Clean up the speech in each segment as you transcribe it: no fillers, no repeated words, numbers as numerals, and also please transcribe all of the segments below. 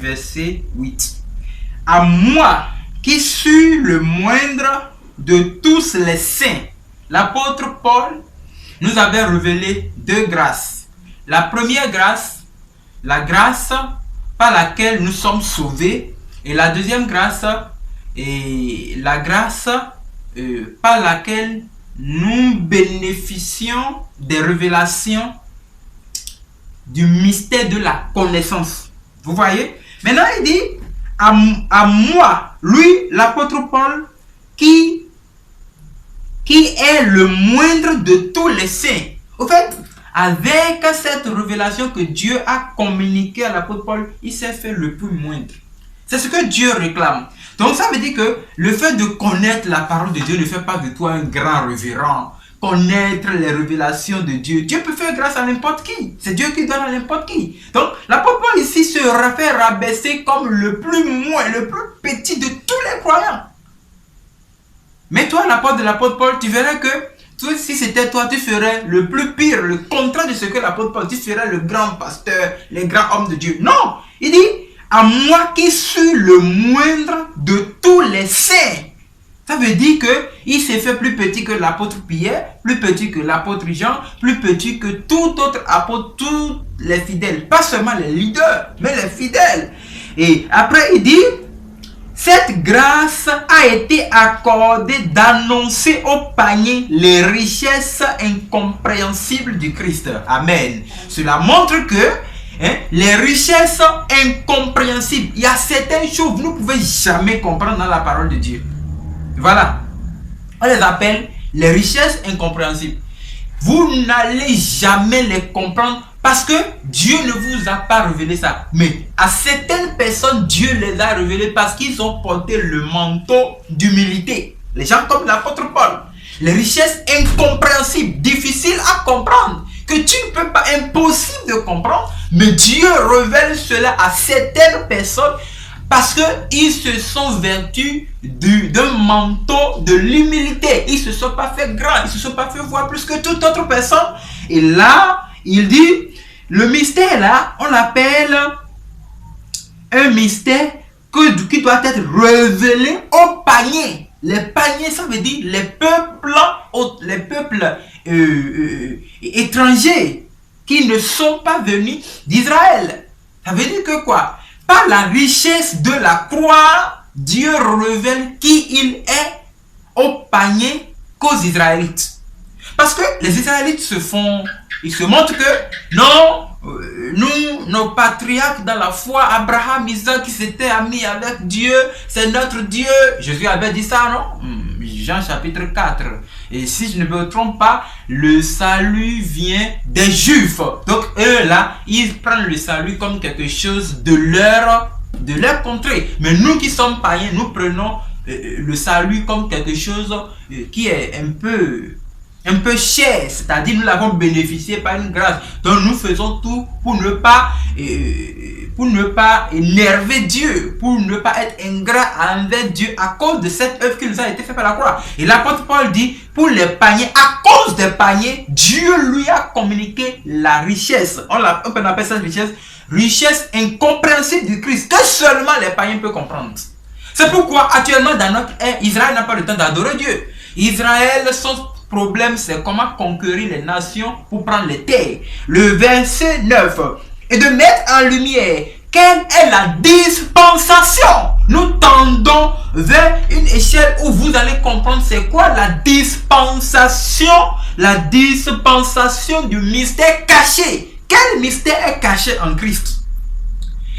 verset 8. À moi, qui suis le moindre de tous les saints, l'apôtre Paul nous avait révélé deux grâces. La première grâce, la grâce par laquelle nous sommes sauvés, et la deuxième grâce, la grâce par laquelle nous bénéficions des révélations du mystère de la connaissance. Vous voyez? Maintenant, il dit, à moi, lui, l'apôtre Paul, qui est le moindre de tous les saints. Au fait, avec cette révélation que Dieu a communiquée à l'apôtre Paul, il s'est fait le plus moindre. C'est ce que Dieu réclame. Donc ça veut dire que le fait de connaître la parole de Dieu ne fait pas de toi un grand révérend. Connaître les révélations de Dieu. Dieu peut faire grâce à n'importe qui. C'est Dieu qui donne à n'importe qui. Donc l'apôtre Paul ici se fait rabaisser comme le plus moins, le plus petit de tous les croyants. Mais toi, l'apôtre de l'apôtre Paul, tu verrais que si c'était toi, tu ferais le plus pire, le contraire de ce que l'apôtre Paul, tu ferais le grand pasteur, le grand homme de Dieu. Non, il dit, à moi qui suis le moindre de tous les saints. Ça veut dire qu'il s'est fait plus petit que l'apôtre Pierre, plus petit que l'apôtre Jean, plus petit que tout autre apôtre, tous les fidèles. Pas seulement les leaders, mais les fidèles. Et après, il dit, cette grâce a été accordée d'annoncer au panier les richesses incompréhensibles du Christ. Amen. Cela montre que les richesses incompréhensibles, il y a certaines choses que vous ne pouvez jamais comprendre dans la parole de Dieu. Voilà. On les appelle les richesses incompréhensibles. Vous n'allez jamais les comprendre parce que Dieu ne vous a pas révélé ça. Mais à certaines personnes, Dieu les a révélées parce qu'ils ont porté le manteau d'humilité. Les gens comme l'apôtre Paul. Les richesses incompréhensibles, difficiles à comprendre, que tu ne peux pas, impossible de comprendre. Mais Dieu révèle cela à certaines personnes parce qu'ils se sont vêtus d'un manteau de l'humilité. Ils ne se sont pas fait grands, ils ne se sont pas fait voir plus que toute autre personne. Et là, il dit, le mystère là, on l'appelle un mystère qui doit être révélé au panier. Les paniers, ça veut dire les peuples étrangers qui ne sont pas venus d'Israël. Ça veut dire que quoi? Par la richesse de la croix, Dieu révèle qui il est au panier qu'aux Israélites. Parce que les Israélites ils se montrent que non, nous, nos patriarches dans la foi, Abraham, Isaac, qui s'étaient amis avec Dieu, c'est notre Dieu. Jésus avait dit ça, non? Jean chapitre 4. Et si je ne me trompe pas, le salut vient des Juifs. Donc eux là, ils prennent le salut comme quelque chose de leur contrée. Mais nous qui sommes païens, nous prenons le salut comme quelque chose qui est un peu cher, c'est-à-dire nous l'avons bénéficié par une grâce. Donc nous faisons tout pour ne pas énerver Dieu, pour ne pas être ingrat envers Dieu à cause de cette œuvre qui nous a été faite par la croix. Et l'apôtre Paul dit, pour les paniers, à cause des paniers, Dieu lui a communiqué la richesse. On peut appeler ça richesse incompréhensible du Christ, que seulement les païens peuvent comprendre. C'est pourquoi actuellement dans notre ère, Israël n'a pas le temps d'adorer Dieu. Israël, son problème, c'est comment conquérir les nations pour prendre les terres. Le verset 9. Et de mettre en lumière quelle est la dispensation. Nous tendons vers une échelle où vous allez comprendre c'est quoi la dispensation. La dispensation du mystère caché. Quel mystère est caché en Christ?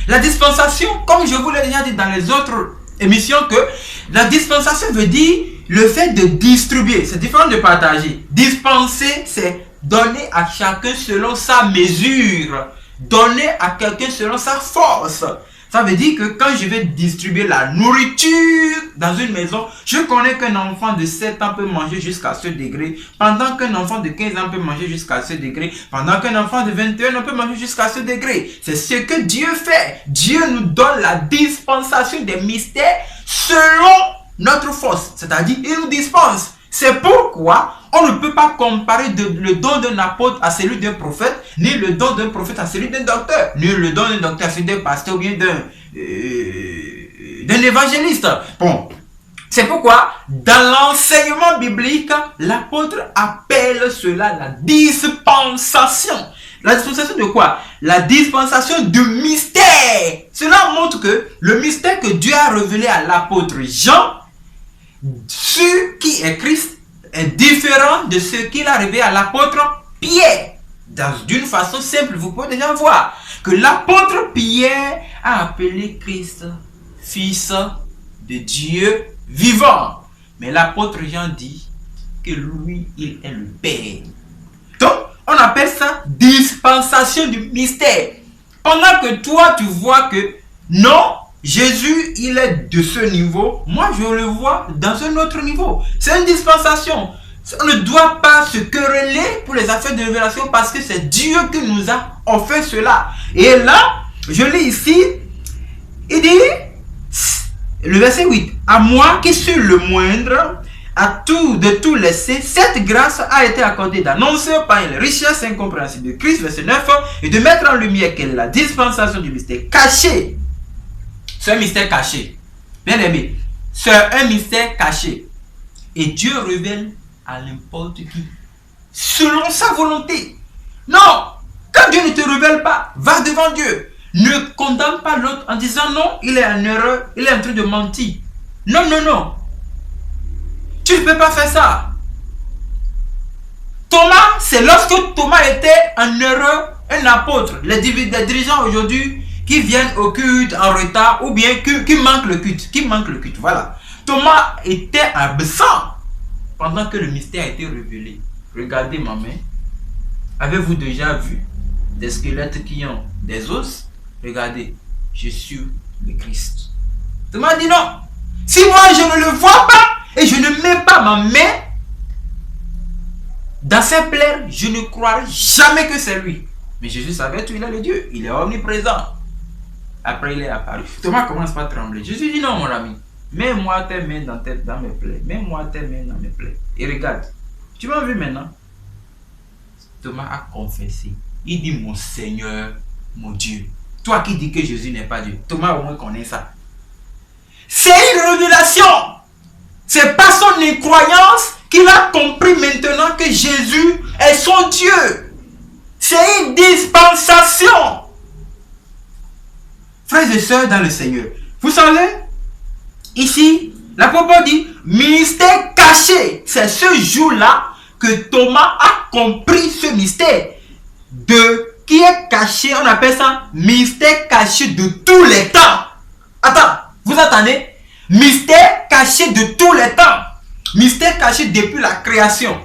La dispensation, comme je vous l'ai déjà dit dans les autres émissions, que la dispensation veut dire le fait de distribuer. C'est différent de partager. Dispenser, c'est donner à chacun selon sa mesure. Donner à quelqu'un selon sa force. Ça veut dire que quand je vais distribuer la nourriture dans une maison, je connais qu'un enfant de 7 ans peut manger jusqu'à ce degré, pendant qu'un enfant de 15 ans peut manger jusqu'à ce degré, pendant qu'un enfant de 21 ans peut manger jusqu'à ce degré. C'est ce que Dieu fait. Dieu nous donne la dispensation des mystères selon notre force. C'est-à-dire, il nous dispense. C'est pourquoi On ne peut pas comparer le don d'un apôtre à celui d'un prophète, ni le don d'un prophète à celui d'un docteur, ni le don d'un docteur à celui d'un pasteur ou bien d'un évangéliste. Bon, c'est pourquoi dans l'enseignement biblique, l'apôtre appelle cela la dispensation. La dispensation de quoi? La dispensation du mystère. Cela montre que le mystère que Dieu a révélé à l'apôtre Jean, ce qui est Christ, est différent de ce qu'il a révélé à l'apôtre Pierre. D'une façon simple, vous pouvez déjà voir que l'apôtre Pierre a appelé Christ Fils de Dieu vivant. Mais l'apôtre Jean dit que lui, il est le Père. Donc, on appelle ça dispensation du mystère. Pendant que toi, tu vois que non, Jésus, il est de ce niveau. Moi, je le vois dans un autre niveau. C'est une dispensation. On ne doit pas se quereller pour les affaires de révélation parce que c'est Dieu qui nous a offert cela. Et là, je lis ici, il dit, le verset 8, « À moi qui suis le moindre, de tous les saints, cette grâce a été accordée d'annoncer par les richesses incompréhensibles de Christ, verset 9, et de mettre en lumière quelle est la dispensation du mystère caché. » C'est un mystère caché. Bien aimé, c'est un mystère caché. Et Dieu révèle à n'importe qui, selon sa volonté. Non, quand Dieu ne te révèle pas, va devant Dieu. Ne condamne pas l'autre en disant non, il est en erreur, il est en train de mentir. Non, non, non. Tu ne peux pas faire ça. Thomas, c'est lorsque Thomas était en erreur, un apôtre. Les dirigeants aujourd'hui qui viennent au culte en retard ou bien qui manquent le culte. Voilà. Thomas était absent pendant que le mystère a été révélé. Regardez ma main. Avez-vous déjà vu des squelettes qui ont des os? Regardez, je suis le Christ. Thomas dit non. Si moi je ne le vois pas et je ne mets pas ma main dans ses plaies, je ne croirai jamais que c'est lui. Mais Jésus savait tout, il est le Dieu, il est omniprésent. Après il est apparu. Thomas commence par trembler. Jésus dit non mon ami, mets-moi tes mains dans mes plaies. Mets-moi tes mains dans mes plaies. Et regarde, tu m'as vu maintenant? Thomas a confessé. Il dit mon Seigneur, mon Dieu. Toi qui dis que Jésus n'est pas Dieu. Thomas au moins connaît ça. C'est une révélation. C'est pas son incroyance qu'il a compris maintenant que Jésus est son Dieu. C'est une dispensation. Frères et sœurs dans le Seigneur, vous savez, ici, l'apôtre Paul dit, mystère caché. C'est ce jour-là que Thomas a compris ce mystère qui est caché. On appelle ça mystère caché de tous les temps. Attends, vous attendez? Mystère caché de tous les temps. Mystère caché depuis la création.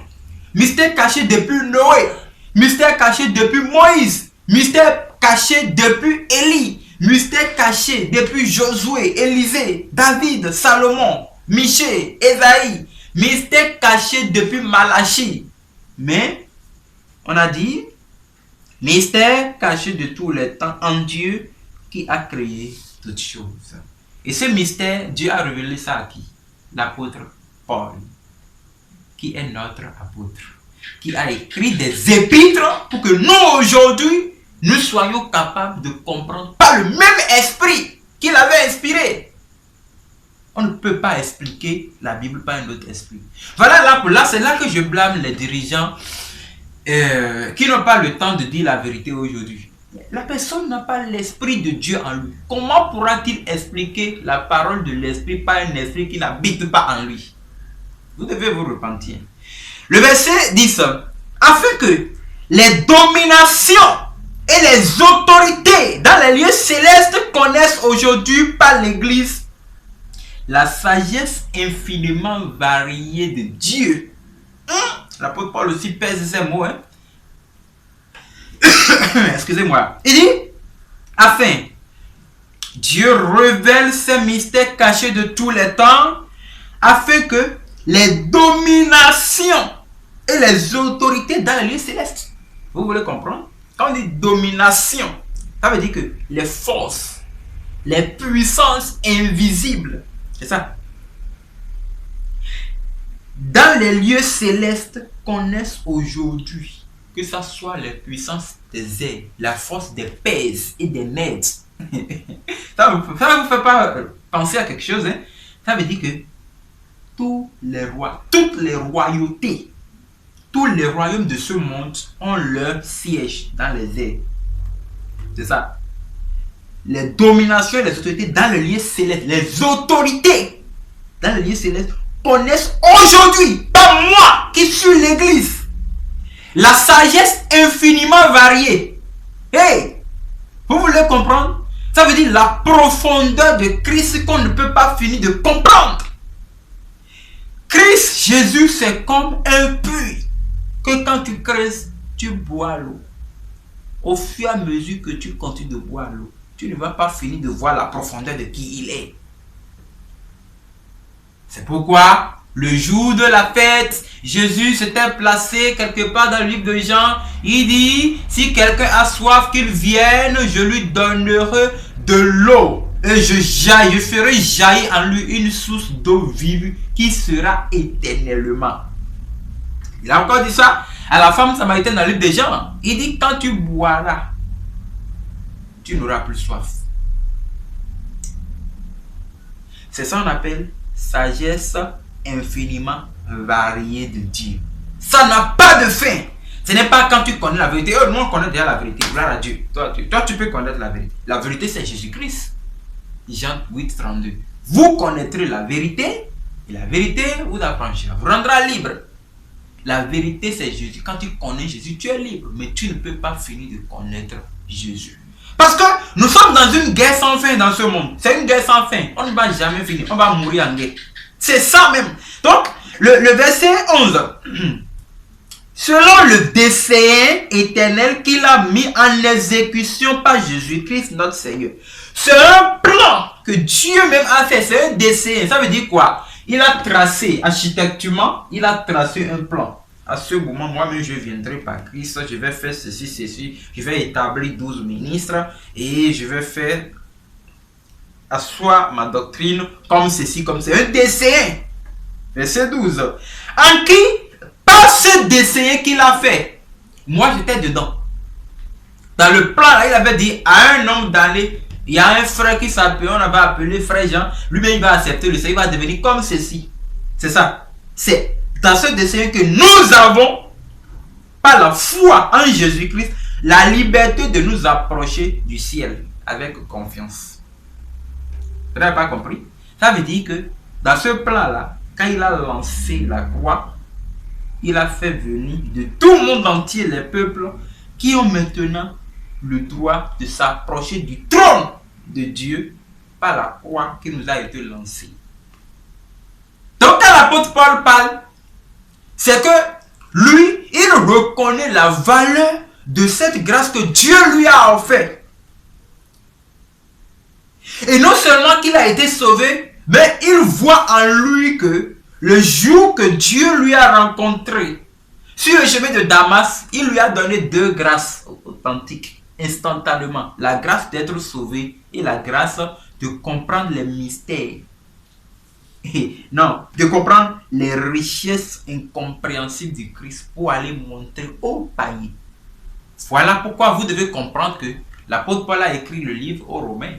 Mystère caché depuis Noé. Mystère caché depuis Moïse. Mystère caché depuis Élie. Mystère caché depuis Josué, Élisée, David, Salomon, Michée, Ésaïe. Mystère caché depuis Malachie. Mais, on a dit, mystère caché de tous les temps en Dieu qui a créé toutes choses. Et ce mystère, Dieu a révélé ça à qui? L'apôtre Paul, qui est notre apôtre, qui a écrit des épîtres pour que nous aujourd'hui, nous soyons capables de comprendre par le même esprit qu'il avait inspiré. On ne peut pas expliquer la Bible par un autre esprit. Voilà, là c'est là que je blâme les dirigeants qui n'ont pas le temps de dire la vérité aujourd'hui. La personne n'a pas l'esprit de Dieu en lui. Comment pourra-t-il expliquer la parole de l'esprit par un esprit qui n'habite pas en lui? Vous devez vous repentir. Le verset 10. Afin que les dominations et les autorités dans les lieux célestes connaissent aujourd'hui par l'Église la sagesse infiniment variée de Dieu. L'apôtre Paul aussi pèse ces mots. Excusez-moi. Il dit, afin, Dieu révèle ces mystères cachés de tous les temps, afin que les dominations et les autorités dans les lieux célestes. Vous voulez comprendre? Quand on dit domination, ça veut dire que les forces, les puissances invisibles, c'est ça. dans les lieux célestes connaissent aujourd'hui, que ce soit les puissances des airs, la force des pèses et des mèdes. Ça ne vous fait pas penser à quelque chose, hein? Ça veut dire que tous les rois, toutes les royautés, tous les royaumes de ce monde ont leur siège dans les airs. C'est ça. Les dominations et les autorités dans le lieu céleste, les autorités dans le lieu céleste connaissent aujourd'hui, pas moi qui suis l'église, la sagesse infiniment variée. Hey, vous voulez comprendre? Ça veut dire la profondeur de Christ qu'on ne peut pas finir de comprendre. Christ Jésus, c'est comme un puits que quand tu creuses, tu bois l'eau. Au fur et à mesure que tu continues de boire l'eau, tu ne vas pas finir de voir la profondeur de qui il est. C'est pourquoi, le jour de la fête, Jésus s'était placé quelque part dans le livre de Jean. Il dit, si quelqu'un a soif, qu'il vienne, je lui donnerai de l'eau. Et je ferai jaillir en lui une source d'eau vive qui sera éternellement. Il a encore dit ça à la femme samaritaine dans le livre de Jean. Il dit, quand tu boiras, tu n'auras plus soif. C'est ça qu'on appelle sagesse infiniment variée de Dieu. Ça n'a pas de fin. Ce n'est pas quand tu connais la vérité. Nous, on connaît déjà la vérité. Gloire à Dieu. Toi, tu peux connaître la vérité. La vérité, c'est Jésus-Christ. Jean 8, 32. Vous connaîtrez la vérité et la vérité vous affranchira, vous rendra libre. La vérité, c'est Jésus. Quand tu connais Jésus, tu es libre. Mais tu ne peux pas finir de connaître Jésus. Parce que nous sommes dans une guerre sans fin dans ce monde. C'est une guerre sans fin. On ne va jamais finir. On va mourir en guerre. C'est ça même. Donc, le verset 11. Selon le dessein éternel qu'il a mis en exécution par Jésus-Christ notre Seigneur. C'est un plan que Dieu même a fait. C'est un dessein. Ça veut dire quoi? Il a tracé, architecturement, il a tracé un plan. À ce moment, moi-même, je viendrai par Christ, je vais faire ceci, ceci, je vais établir 12 ministres et je vais faire asseoir ma doctrine comme ceci, comme c'est un dessein. Verset 12. En qui, par ce dessein qu'il a fait, moi j'étais dedans. Dans le plan, là, il avait dit à un homme d'aller. Il y a un frère qui s'appelle, on avait appelé frère Jean. Lui-même, il va accepter le Seigneur, il va devenir comme ceci. C'est ça. C'est dans ce dessein que nous avons, par la foi en Jésus-Christ, la liberté de nous approcher du ciel avec confiance. Vous n'avez pas compris? Ça veut dire que dans ce plan-là, quand il a lancé la croix, il a fait venir de tout le monde entier les peuples qui ont maintenant le droit de s'approcher du trône de Dieu par la croix qui nous a été lancée. Donc quand l'apôtre Paul parle, c'est que lui, il reconnaît la valeur de cette grâce que Dieu lui a offerte. Et non seulement qu'il a été sauvé, mais il voit en lui que le jour que Dieu lui a rencontré sur le chemin de Damas, il lui a donné deux grâces authentiques. Instantanément, la grâce d'être sauvé et la grâce de comprendre les mystères. Non, de comprendre les richesses incompréhensibles du Christ pour aller montrer aux païens. Voilà pourquoi vous devez comprendre que l'apôtre Paul a écrit le livre aux Romains.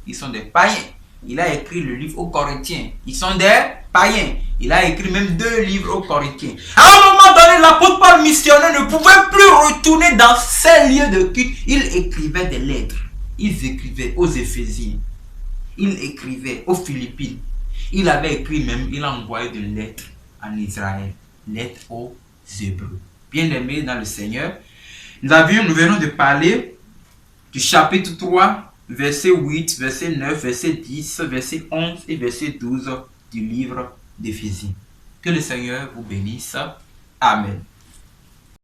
Ils sont des païens. Il a écrit le livre aux Corinthiens. Ils sont des païens. Il a écrit même 2 livres aux Corinthiens. À un moment donné, l'apôtre Paul missionnaire ne pouvait plus retourner dans ces lieux de culte. Il écrivait des lettres. Il écrivait aux Éphésiens. Il écrivait aux Philippines. Il avait écrit même, il a envoyé des lettres en Israël. Lettres aux Hébreux. Bien-aimés dans le Seigneur, nous venons de parler du chapitre 3, verset 8, verset 9, verset 10, verset 11 et verset 12 du livre d'Éphésiens. Que le Seigneur vous bénisse. Amen.